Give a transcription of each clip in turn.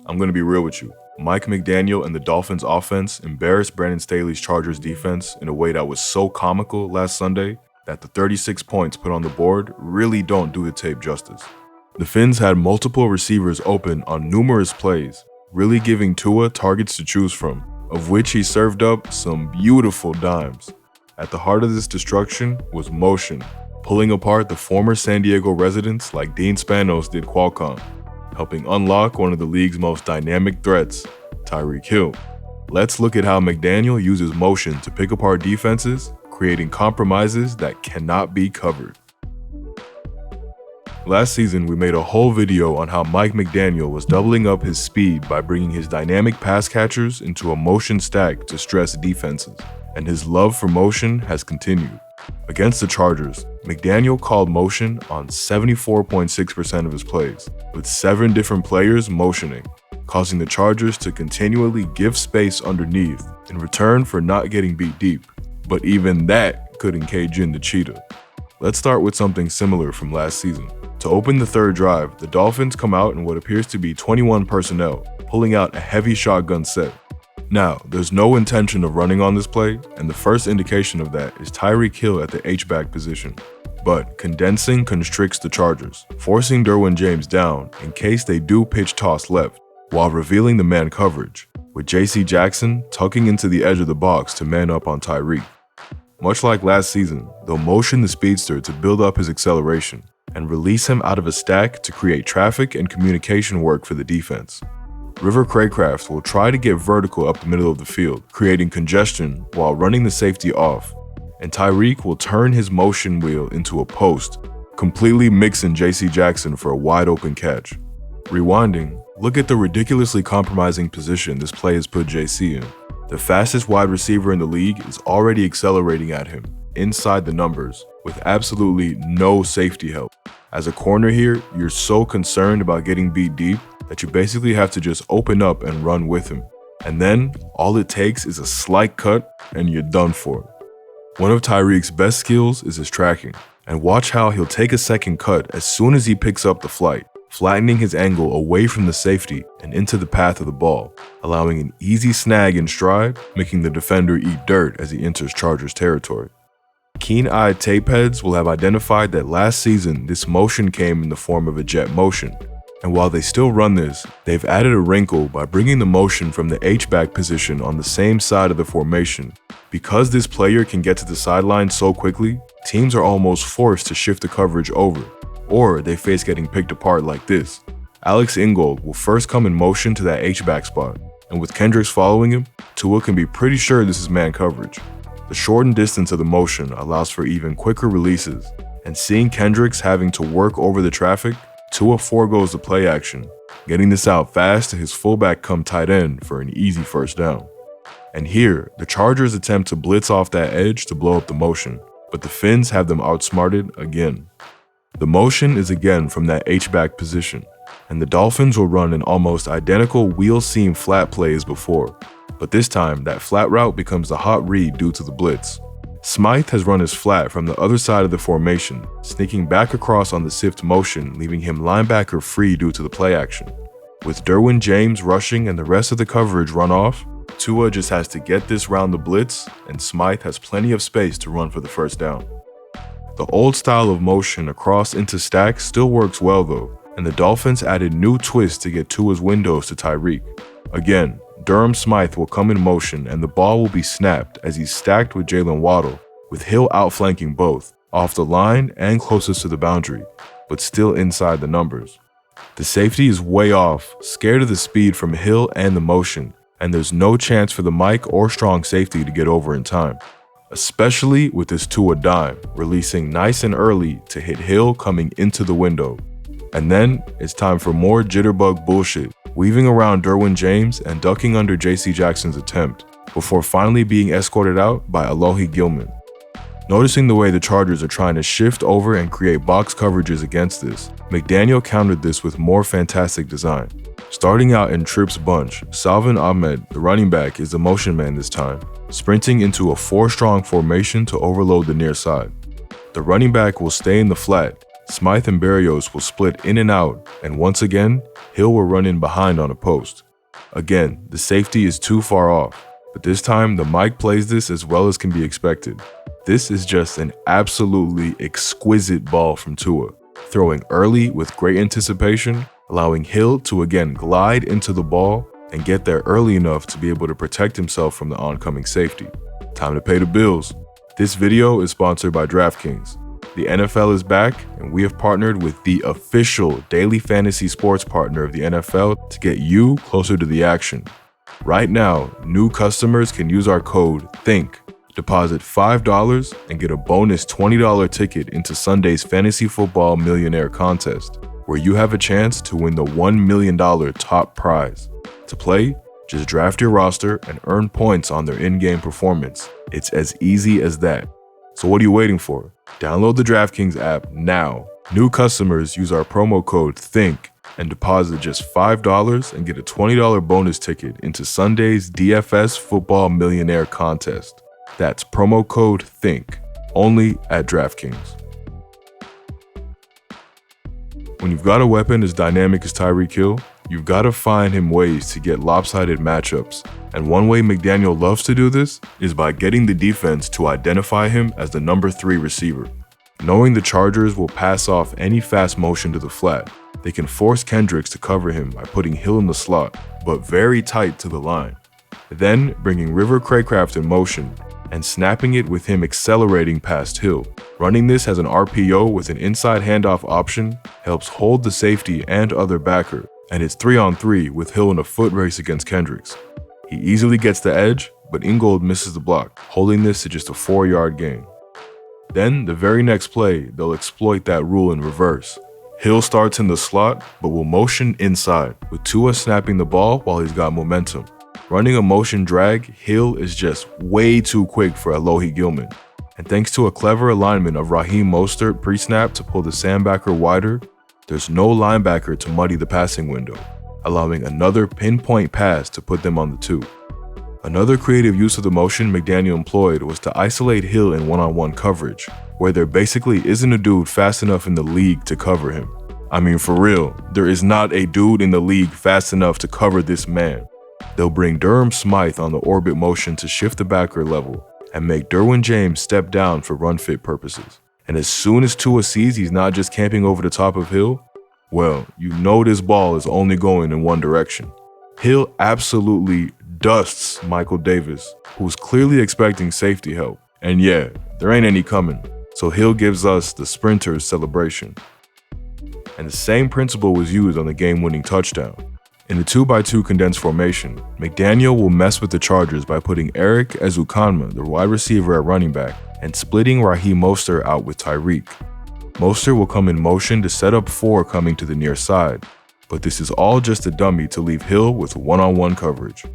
I'm going to be real with you. Mike McDaniel and the Dolphins offense embarrassed Brandon Staley's Chargers defense in a way that was so comical last Sunday that the 36 points put on the board really don't do the tape justice. The Fins had multiple receivers open on numerous plays, really giving Tua targets to choose from, of which he served up some beautiful dimes. At the heart of this destruction was motion, pulling apart the former San Diego residents like Dean Spanos did Qualcomm, helping unlock one of the league's most dynamic threats, Tyreek Hill. Let's look at how McDaniel uses motion to pick apart defenses, creating compromises that cannot be covered. Last season, we made a whole video on how Mike McDaniel was doubling up his speed by bringing his dynamic pass catchers into a motion stack to stress defenses, and his love for motion has continued. Against the Chargers, McDaniel called motion on 74.6% of his plays, with 7 different players motioning, causing the Chargers to continually give space underneath in return for not getting beat deep. But even that couldn't cage in the cheetah. Let's start with something similar from last season. To open the third drive, the Dolphins come out in what appears to be 21 personnel, pulling out a heavy shotgun set. Now, there's no intention of running on this play, and the first indication of that is Tyreek Hill at the H-back position. But condensing constricts the Chargers, forcing Derwin James down in case they do pitch toss left, while revealing the man coverage, with J.C. Jackson tucking into the edge of the box to man up on Tyreek. Much like last season, they'll motion the speedster to build up his acceleration and release him out of a stack to create traffic and communication work for the defense. River Craycraft will try to get vertical up the middle of the field, creating congestion while running the safety off, and Tyreek will turn his motion wheel into a post, completely mixing J.C. Jackson for a wide open catch. Rewinding, look at the ridiculously compromising position this play has put JC in. The fastest wide receiver in the league is already accelerating at him, inside the numbers, with absolutely no safety help. As a corner here, you're so concerned about getting beat deep that you basically have to just open up and run with him. And then, all it takes is a slight cut and you're done for. One of Tyreek's best skills is his tracking, and watch how he'll take a second cut as soon as he picks up the flight, flattening his angle away from the safety and into the path of the ball, allowing an easy snag in stride, making the defender eat dirt as he enters Chargers territory. Keen-eyed tape heads will have identified that last season this motion came in the form of a jet motion, and while they still run this, they've added a wrinkle by bringing the motion from the H-back position on the same side of the formation. Because this player can get to the sideline so quickly, teams are almost forced to shift the coverage over, or they face getting picked apart like this. Alex Ingold will first come in motion to that H-back spot, and with Kendricks following him, Tua can be pretty sure this is man coverage. The shortened distance of the motion allows for even quicker releases, and seeing Kendricks having to work over the traffic, Tua foregoes the play action, getting this out fast to his fullback come tight end for an easy first down. And here, the Chargers attempt to blitz off that edge to blow up the motion, but the Fins have them outsmarted again. The motion is again from that H-back position, and the Dolphins will run an almost identical wheel seam flat play as before, but this time that flat route becomes a hot read due to the blitz. Smythe has run his flat from the other side of the formation, sneaking back across on the sift motion, leaving him linebacker free due to the play action. With Derwin James rushing and the rest of the coverage run off, Tua just has to get this round the blitz, and Smythe has plenty of space to run for the first down. The old style of motion across into stacks still works well though, and the Dolphins added new twists to get Tua's windows to Tyreek. Again, Durham Smythe will come in motion and the ball will be snapped as he's stacked with Jalen Waddle, with Hill outflanking both, off the line and closest to the boundary, but still inside the numbers. The safety is way off, scared of the speed from Hill and the motion, and there's no chance for the Mike or strong safety to get over in time, especially with this Tua dime, releasing nice and early to hit Hill coming into the window. And then it's time for more jitterbug bullshit, weaving around Derwin James and ducking under J.C. Jackson's attempt, before finally being escorted out by Alohi Gilman. Noticing the way the Chargers are trying to shift over and create box coverages against this, McDaniel countered this with more fantastic design. Starting out in Tripp's bunch, Salvin Ahmed, the running back, is the motion man this time, sprinting into a 4-strong formation to overload the near side. The running back will stay in the flat, Smythe and Berrios will split in and out, and once again, Hill will run in behind on a post. Again, the safety is too far off, but this time the mic plays this as well as can be expected. This is just an absolutely exquisite ball from Tua, throwing early with great anticipation, allowing Hill to again glide into the ball and get there early enough to be able to protect himself from the oncoming safety. Time to pay the bills. This video is sponsored by DraftKings. The NFL is back, and we have partnered with the official daily fantasy sports partner of the NFL to get you closer to the action. Right now, new customers can use our code THINK, deposit $5, and get a bonus $20 ticket into Sunday's Fantasy Football Millionaire contest, where you have a chance to win the $1 million top prize. To play, just draft your roster and earn points on their in-game performance. It's as easy as that. So what are you waiting for? Download the DraftKings app now. New customers use our promo code THINK and deposit just $5 and get a $20 bonus ticket into Sunday's DFS Football Millionaire contest. That's promo code THINK, only at DraftKings. When you've got a weapon as dynamic as Tyreek Hill, you've got to find him ways to get lopsided matchups. And one way McDaniel loves to do this is by getting the defense to identify him as the number 3 receiver. Knowing the Chargers will pass off any fast motion to the flat, they can force Kendricks to cover him by putting Hill in the slot, but very tight to the line. Then bringing River Craycraft in motion and snapping it with him accelerating past Hill. Running this as an RPO with an inside handoff option helps hold the safety and other backer, and it's 3-on-3 with Hill in a foot race against Kendricks. He easily gets the edge, but Ingold misses the block, holding this to just a 4-yard gain. Then, the very next play, they'll exploit that rule in reverse. Hill starts in the slot, but will motion inside, with Tua snapping the ball while he's got momentum. Running a motion drag, Hill is just way too quick for Alohi Gilman. And thanks to a clever alignment of Raheem Mostert pre-snap to pull the sandbacker wider, there's no linebacker to muddy the passing window, allowing another pinpoint pass to put them on the 2. Another creative use of the motion McDaniel employed was to isolate Hill in one-on-one coverage, where there basically isn't a dude fast enough in the league to cover him. I mean, for real, there is not a dude in the league fast enough to cover this man. They'll bring Durham Smythe on the orbit motion to shift the backer level and make Derwin James step down for run-fit purposes. And as soon as Tua sees he's not just camping over the top of Hill, well, you know this ball is only going in one direction. Hill absolutely dusts Michael Davis, who's clearly expecting safety help. And yeah, there ain't any coming. So Hill gives us the sprinter's celebration. And the same principle was used on the game-winning touchdown. In the 2x2 condensed formation, McDaniel will mess with the Chargers by putting Eric Ezukanma, the wide receiver at running back, and splitting Raheem Mostert out with Tyreek. Mostert will come in motion to set up 4 coming to the near side, but this is all just a dummy to leave Hill with one-on-one coverage.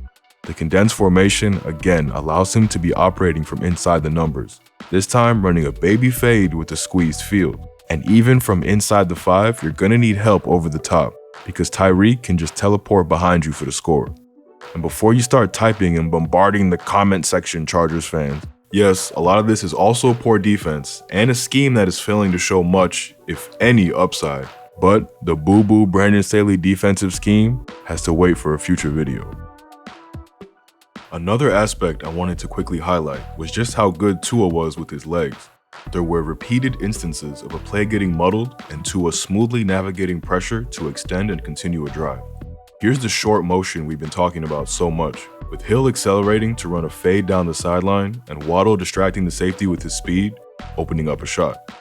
The condensed formation again allows him to be operating from inside the numbers, this time running a baby fade with a squeezed field. And even from inside the 5, you're gonna need help over the top, because Tyreek can just teleport behind you for the score. And before you start typing and bombarding the comment section, Chargers fans, yes, a lot of this is also poor defense and a scheme that is failing to show much, if any, upside. But the boo-boo Brandon Staley defensive scheme has to wait for a future video. Another aspect I wanted to quickly highlight was just how good Tua was with his legs. There were repeated instances of a play getting muddled and Tua smoothly navigating pressure to extend and continue a drive. Here's the short motion we've been talking about so much, with Hill accelerating to run a fade down the sideline and Waddle distracting the safety with his speed, opening up a shot.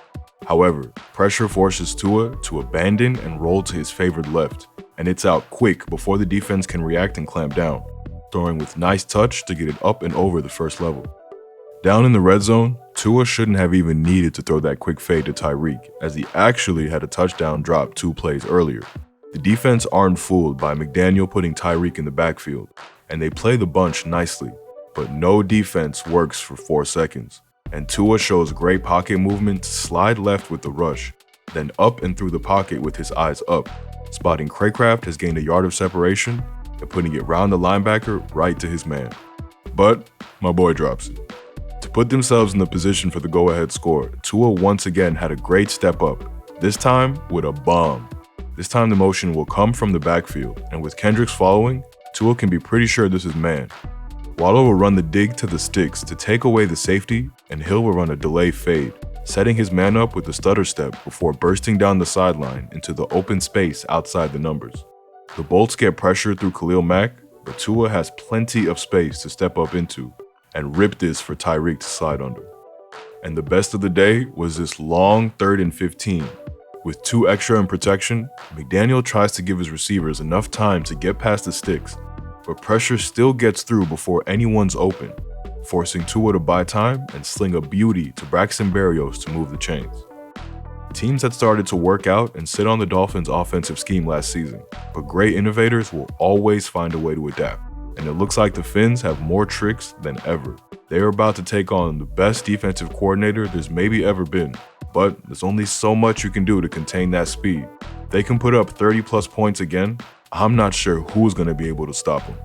However, pressure forces Tua to abandon and roll to his favored left, and it's out quick before the defense can react and clamp down, throwing with nice touch to get it up and over the first level. Down in the red zone, Tua shouldn't have even needed to throw that quick fade to Tyreek, as he actually had a touchdown drop 2 plays earlier. The defense aren't fooled by McDaniel putting Tyreek in the backfield, and they play the bunch nicely, but no defense works for 4 seconds. And Tua shows great pocket movement to slide left with the rush, then up and through the pocket with his eyes up. Spotting Craycraft has gained a yard of separation and putting it round the linebacker right to his man. But my boy drops it. To put themselves in the position for the go-ahead score, Tua once again had a great step up, This time with a bomb. This time the motion will come from the backfield, and with Kendricks following, Tua can be pretty sure this is man. Waddle will run the dig to the sticks to take away the safety, and Hill will run a delay fade, setting his man up with the stutter step before bursting down the sideline into the open space outside the numbers. The Bolts get pressure through Khalil Mack, but Tua has plenty of space to step up into and rip this for Tyreek to slide under. And the best of the day was this long 3rd and 15. With 2 extra in protection, McDaniel tries to give his receivers enough time to get past the sticks, but pressure still gets through before anyone's open, forcing Tua to buy time and sling a beauty to Braxton Berrios to move the chains. Teams had started to work out and sit on the Dolphins' offensive scheme last season, but great innovators will always find a way to adapt, and it looks like the Fins have more tricks than ever. They are about to take on the best defensive coordinator there's maybe ever been, but there's only so much you can do to contain that speed. If they can put up 30+ points again, I'm not sure who's going to be able to stop them.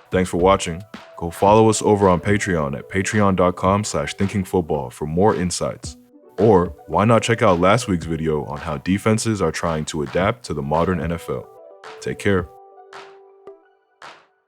Thanks for watching. Go follow us over on Patreon at patreon.com/thinkingfootball for more insights. Or why not check out last week's video on how defenses are trying to adapt to the modern NFL. Take care.